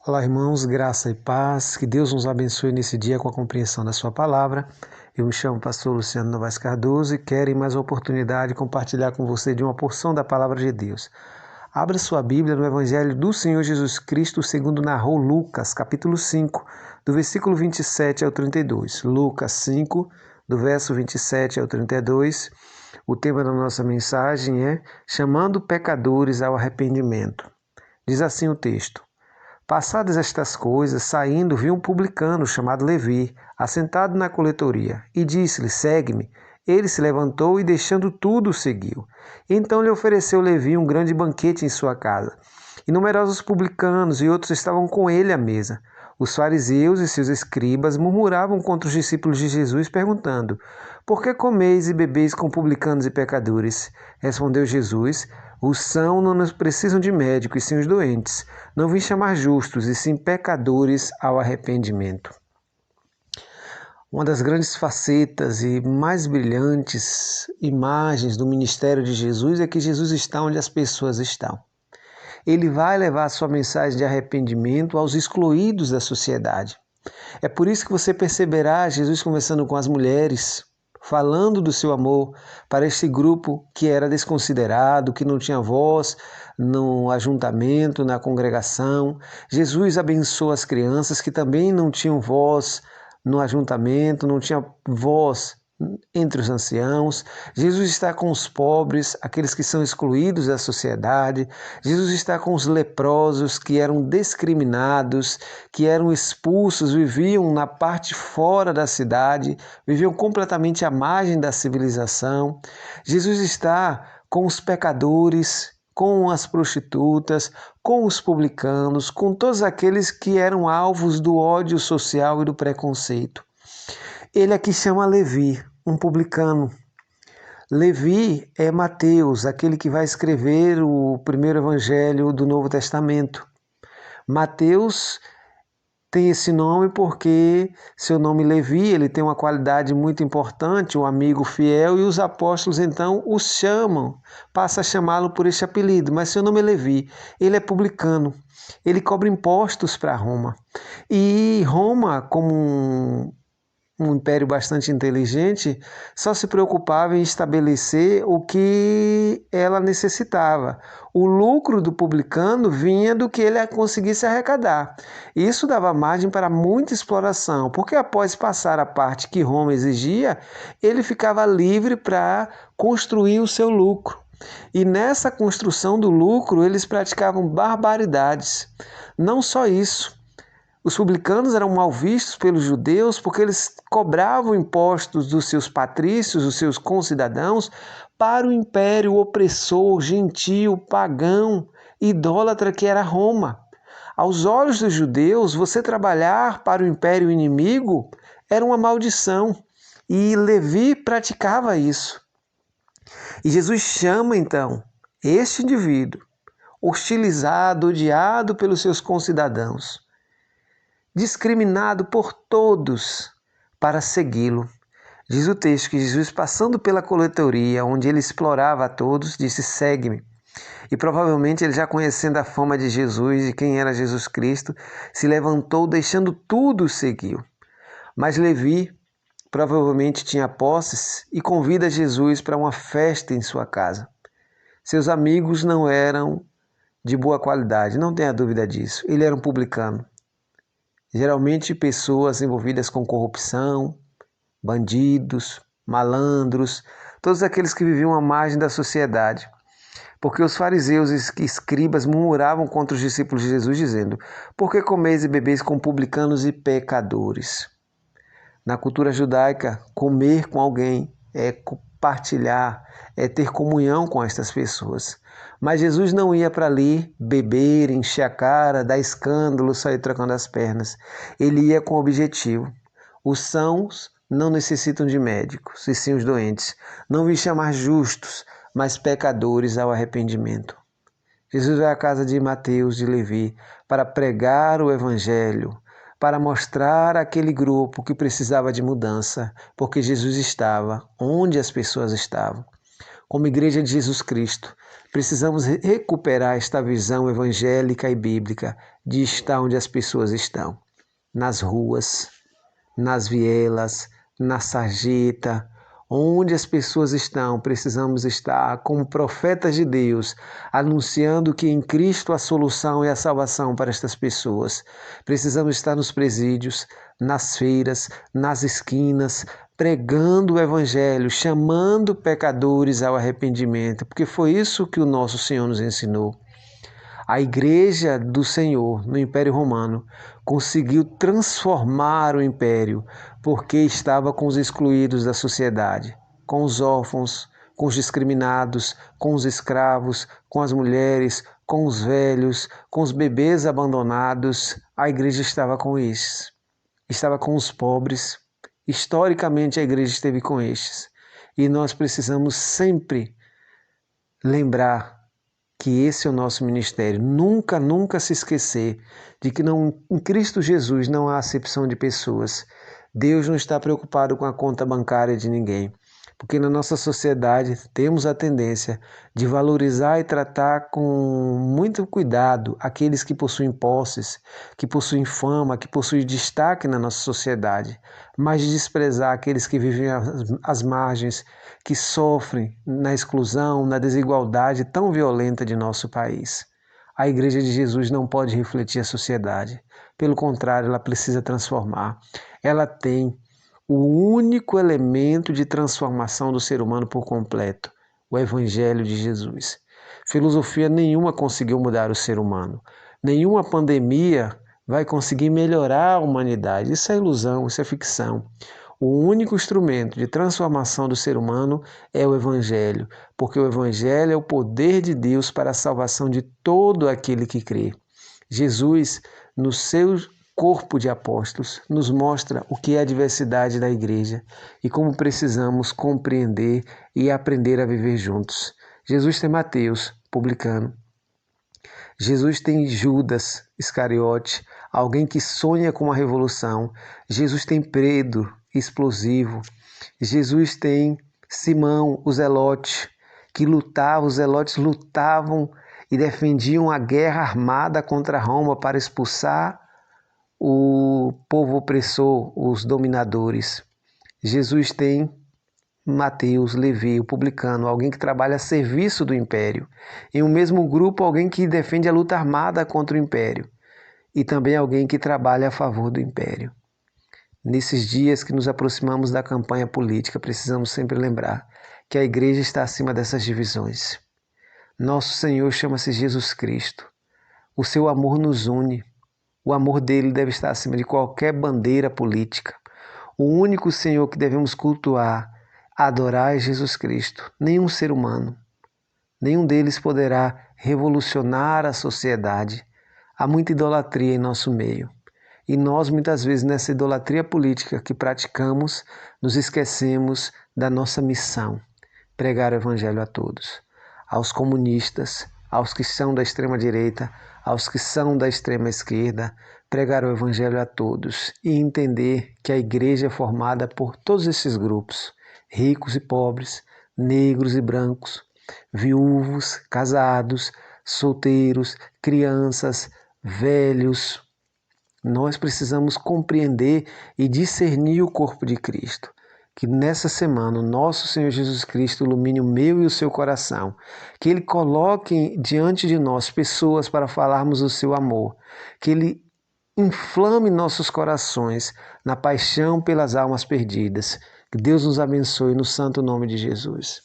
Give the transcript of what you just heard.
Olá, irmãos, graça e paz, que Deus nos abençoe nesse dia com a compreensão da sua palavra. Eu me chamo pastor Luciano Novaes Cardoso e quero em mais uma oportunidade compartilhar com você de uma porção da palavra de Deus. Abra sua Bíblia no Evangelho do Senhor Jesus Cristo, segundo narrou Lucas, capítulo 5, do versículo 27 ao 32. Lucas 5, do verso 27 ao 32. O tema da nossa mensagem é Chamando pecadores ao arrependimento. Diz assim o texto: Passadas estas coisas, saindo, viu um publicano chamado Levi, assentado na coletoria, e disse-lhe: Segue-me. Ele se levantou e, deixando tudo, o seguiu. Então lhe ofereceu Levi um grande banquete em sua casa. E numerosos publicanos e outros estavam com ele à mesa. Os fariseus e seus escribas murmuravam contra os discípulos de Jesus, perguntando: Por que comeis e bebeis com publicanos e pecadores? Respondeu Jesus: Os sãos não precisam de médico, e sim os doentes. Não vim chamar justos, e sim pecadores ao arrependimento. Uma das grandes facetas e mais brilhantes imagens do ministério de Jesus é que Jesus está onde as pessoas estão. Ele vai levar a sua mensagem de arrependimento aos excluídos da sociedade. É por isso que você perceberá Jesus conversando com as mulheres, falando do seu amor para este grupo que era desconsiderado, que não tinha voz no ajuntamento, na congregação. Jesus abençoa as crianças que também não tinham voz no ajuntamento, não tinha voz entre os anciãos. Jesus está com os pobres, aqueles que são excluídos da sociedade. Jesus está com os leprosos que eram discriminados, que eram expulsos, viviam na parte fora da cidade, viviam completamente à margem da civilização. Jesus está com os pecadores, com as prostitutas, com os publicanos, com todos aqueles que eram alvos do ódio social e do preconceito. Ele aqui chama Levi, um publicano. Levi é Mateus, aquele que vai escrever o primeiro evangelho do Novo Testamento. Mateus tem esse nome porque seu nome Levi, ele tem uma qualidade muito importante, um amigo fiel, e os apóstolos então o chamam, passa a chamá-lo por este apelido, mas seu nome é Levi, ele é publicano, ele cobra impostos para Roma. E Roma, como um império bastante inteligente, só se preocupava em estabelecer o que ela necessitava. O lucro do publicano vinha do que ele conseguisse arrecadar. Isso dava margem para muita exploração, porque após passar a parte que Roma exigia, ele ficava livre para construir o seu lucro. E nessa construção do lucro, eles praticavam barbaridades. Não só isso. Os publicanos eram mal vistos pelos judeus porque eles cobravam impostos dos seus patrícios, dos seus concidadãos, para o império opressor, gentio, pagão, idólatra que era Roma. Aos olhos dos judeus, você trabalhar para o império inimigo era uma maldição. E Levi praticava isso. E Jesus chama então este indivíduo, hostilizado, odiado pelos seus concidadãos, discriminado por todos, para segui-lo. Diz o texto que Jesus, passando pela coletoria, onde ele explorava a todos, disse: Segue-me. E provavelmente ele, já conhecendo a fama de Jesus e quem era Jesus Cristo, se levantou, deixando tudo, o seguiu. Mas Levi provavelmente tinha posses e convida Jesus para uma festa em sua casa. Seus amigos não eram de boa qualidade, não tenha dúvida disso. Ele era um publicano. Geralmente pessoas envolvidas com corrupção, bandidos, malandros, todos aqueles que viviam à margem da sociedade. Porque os fariseus e escribas murmuravam contra os discípulos de Jesus, dizendo: Por que comeis e bebeis com publicanos e pecadores? Na cultura judaica, comer com alguém é compartilhar, é ter comunhão com estas pessoas. Mas Jesus não ia para ali beber, encher a cara, dar escândalo, sair trocando as pernas. Ele ia com objetivo. Os sãos não necessitam de médicos, e sim os doentes. Não vim chamar justos, mas pecadores ao arrependimento. Jesus vai à casa de Mateus, de Levi, para pregar o evangelho, para mostrar àquele grupo que precisava de mudança, porque Jesus estava onde as pessoas estavam. Como Igreja de Jesus Cristo, precisamos recuperar esta visão evangélica e bíblica de estar onde as pessoas estão. Nas ruas, nas vielas, na sarjeta, onde as pessoas estão, precisamos estar como profetas de Deus, anunciando que em Cristo a solução e a salvação para estas pessoas. Precisamos estar nos presídios, nas feiras, nas esquinas, pregando o Evangelho, chamando pecadores ao arrependimento, porque foi isso que o nosso Senhor nos ensinou. A Igreja do Senhor no Império Romano conseguiu transformar o império porque estava com os excluídos da sociedade, com os órfãos, com os discriminados, com os escravos, com as mulheres, com os velhos, com os bebês abandonados. A Igreja estava com estes, estava com os pobres. Historicamente a Igreja esteve com estes. E nós precisamos sempre lembrar que esse é o nosso ministério. Nunca se esquecer de que em Cristo Jesus não há acepção de pessoas. Deus não está preocupado com a conta bancária de ninguém. Porque na nossa sociedade temos a tendência de valorizar e tratar com muito cuidado aqueles que possuem posses, que possuem fama, que possuem destaque na nossa sociedade, mas de desprezar aqueles que vivem às margens, que sofrem na exclusão, na desigualdade tão violenta de nosso país. A Igreja de Jesus não pode refletir a sociedade. Pelo contrário, ela precisa transformar. Ela tem o único elemento de transformação do ser humano por completo, o Evangelho de Jesus. Filosofia nenhuma conseguiu mudar o ser humano. Nenhuma pandemia vai conseguir melhorar a humanidade. Isso é ilusão, isso é ficção. O único instrumento de transformação do ser humano é o Evangelho, porque o Evangelho é o poder de Deus para a salvação de todo aquele que crê. Jesus, no seu corpo de apóstolos, nos mostra o que é a diversidade da igreja e como precisamos compreender e aprender a viver juntos. Jesus tem Mateus, publicano. Jesus tem Judas Iscariote, alguém que sonha com uma revolução. Jesus tem Pedro, explosivo. Jesus tem Simão, o Zelote, que lutava, os Zelotes lutavam e defendiam a guerra armada contra Roma para expulsar o povo opressor, os dominadores. Jesus tem Mateus, Levi, o publicano, alguém que trabalha a serviço do império. Em um mesmo grupo, alguém que defende a luta armada contra o império. E também alguém que trabalha a favor do império. Nesses dias que nos aproximamos da campanha política, precisamos sempre lembrar que a igreja está acima dessas divisões. Nosso Senhor chama-se Jesus Cristo. O seu amor nos une. O amor dele deve estar acima de qualquer bandeira política. O único Senhor que devemos cultuar, adorar é Jesus Cristo. Nenhum ser humano, nenhum deles poderá revolucionar a sociedade. Há muita idolatria em nosso meio. E nós, muitas vezes, nessa idolatria política que praticamos, nos esquecemos da nossa missão: pregar o Evangelho a todos. Aos comunistas, aos que são da extrema-direita, aos que são da extrema-esquerda, pregar o Evangelho a todos e entender que a igreja é formada por todos esses grupos, ricos e pobres, negros e brancos, viúvos, casados, solteiros, crianças, velhos. Nós precisamos compreender e discernir o corpo de Cristo. Que nessa semana o nosso Senhor Jesus Cristo ilumine o meu e o seu coração. Que Ele coloque diante de nós pessoas para falarmos o seu amor. Que Ele inflame nossos corações na paixão pelas almas perdidas. Que Deus nos abençoe no santo nome de Jesus.